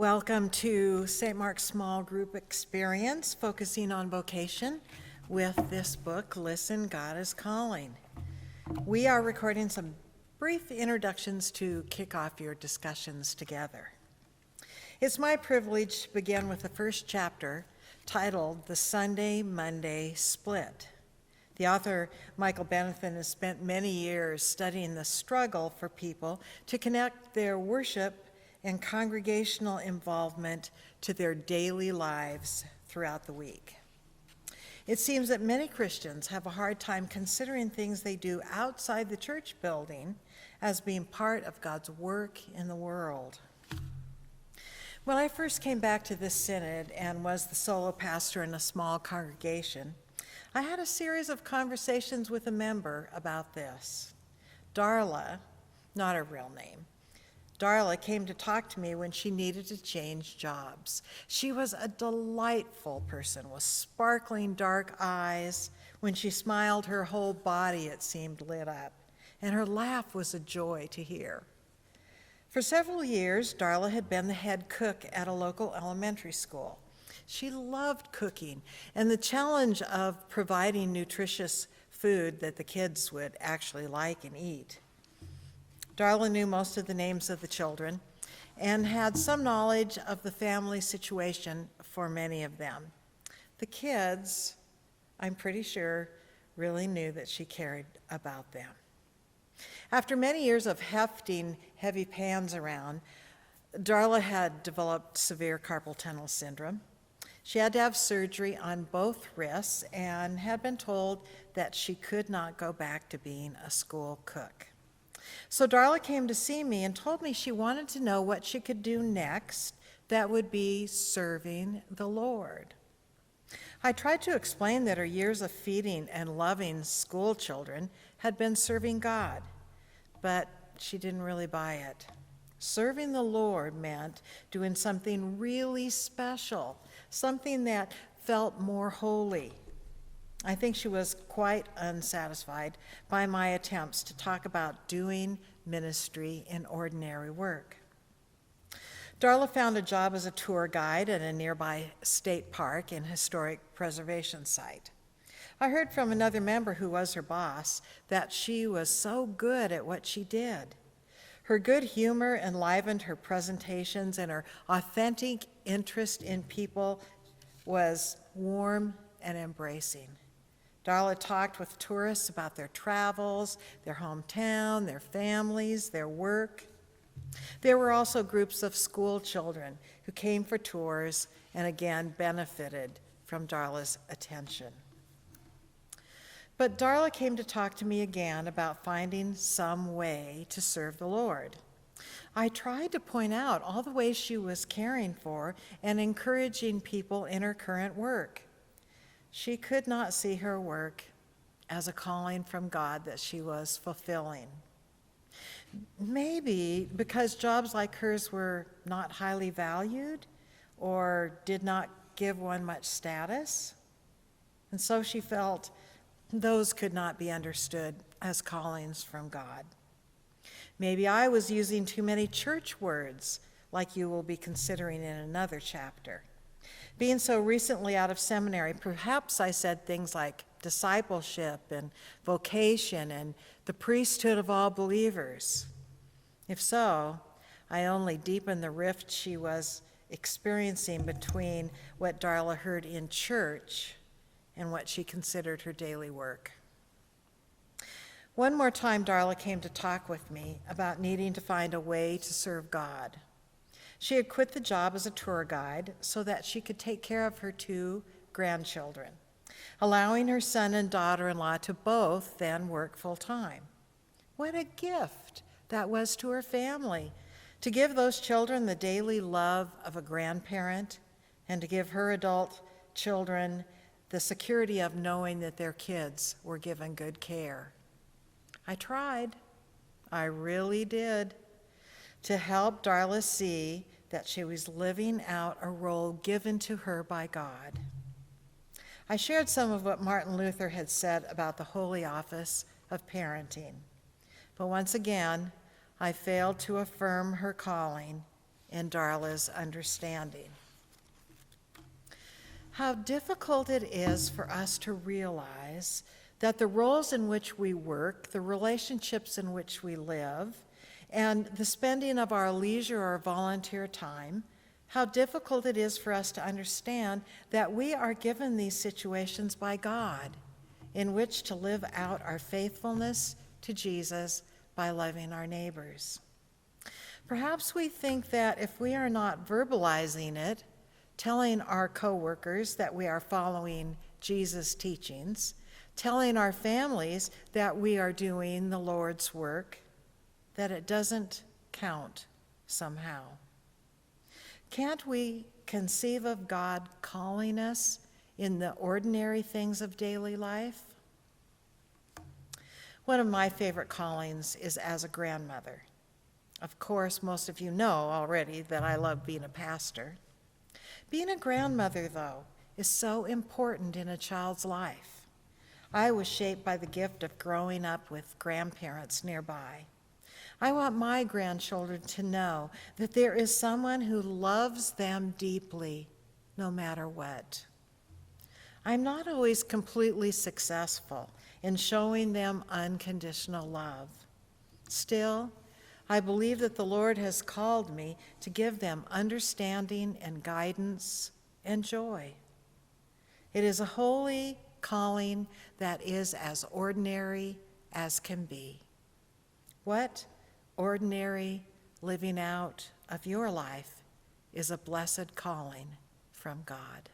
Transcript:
Welcome to St. Mark's Small Group Experience, focusing on vocation with this book, Listen, God is Calling. We are recording some brief introductions to kick off your discussions together. It's my privilege to begin with the first chapter titled The Sunday-Monday Split. The author, Michael Bennethum, has spent many years studying the struggle for people to connect their worship and congregational involvement to their daily lives throughout the week. It seems that many Christians have a hard time considering things they do outside the church building as being part of God's work in the world. When I first came back to this synod and was the solo pastor in a small congregation, I had a series of conversations with a member about this. Darla, not her real name, Darla came to talk to me when she needed to change jobs. She was a delightful person with sparkling dark eyes. When she smiled, her whole body, it seemed, lit up, and her laugh was a joy to hear. For several years, Darla had been the head cook at a local elementary school. She loved cooking and the challenge of providing nutritious food that the kids would actually like and eat. Darla knew most of the names of the children and had some knowledge of the family situation for many of them. The kids, I'm pretty sure, really knew that she cared about them. After many years of hefting heavy pans around, Darla had developed severe carpal tunnel syndrome. She had to have surgery on both wrists and had been told that she could not go back to being a school cook. So Darla came to see me and told me she wanted to know what she could do next that would be serving the Lord. I tried to explain that her years of feeding and loving school children had been serving God, but she didn't really buy it. Serving the Lord meant doing something really special, something that felt more holy. I think she was quite unsatisfied by my attempts to talk about doing ministry in ordinary work. Darla found a job as a tour guide at a nearby state park and historic preservation site. I heard from another member who was her boss that she was so good at what she did. Her good humor enlivened her presentations, and her authentic interest in people was warm and embracing. Darla talked with tourists about their travels, their hometown, their families, their work. There were also groups of school children who came for tours and again benefited from Darla's attention. But Darla came to talk to me again about finding some way to serve the Lord. I tried to point out all the ways she was caring for and encouraging people in her current work. She could not see her work as a calling from God that she was fulfilling. Maybe because jobs like hers were not highly valued or did not give one much status. And so she felt those could not be understood as callings from God. Maybe I was using too many church words, like you will be considering in another chapter. Being so recently out of seminary, perhaps I said things like discipleship and vocation and the priesthood of all believers. If so, I only deepened the rift she was experiencing between what Darla heard in church and what she considered her daily work. One more time, Darla came to talk with me about needing to find a way to serve God. She had quit the job as a tour guide so that she could take care of her 2 grandchildren, allowing her son and daughter-in-law to both then work full-time. What a gift that was to her family, to give those children the daily love of a grandparent and to give her adult children the security of knowing that their kids were given good care. I tried, I really did, to help Darla see that she was living out a role given to her by God. I shared some of what Martin Luther had said about the holy office of parenting, but once again, I failed to affirm her calling in Darla's understanding. How difficult it is for us to realize that the roles in which we work, the relationships in which we live, and the spending of our leisure or volunteer time, how difficult it is for us to understand that we are given these situations by God in which to live out our faithfulness to Jesus by loving our neighbors. Perhaps we think that if we are not verbalizing it, telling our coworkers that we are following Jesus' teachings, telling our families that we are doing the Lord's work, that it doesn't count somehow. Can't we conceive of God calling us in the ordinary things of daily life? One of my favorite callings is as a grandmother. Of course, most of you know already that I love being a pastor. Being a grandmother, though, is so important in a child's life. I was shaped by the gift of growing up with grandparents nearby. I want my grandchildren to know that there is someone who loves them deeply, no matter what. I'm not always completely successful in showing them unconditional love. Still, I believe that the Lord has called me to give them understanding and guidance and joy. It is a holy calling that is as ordinary as can be. What ordinary living out of your life is a blessed calling from God.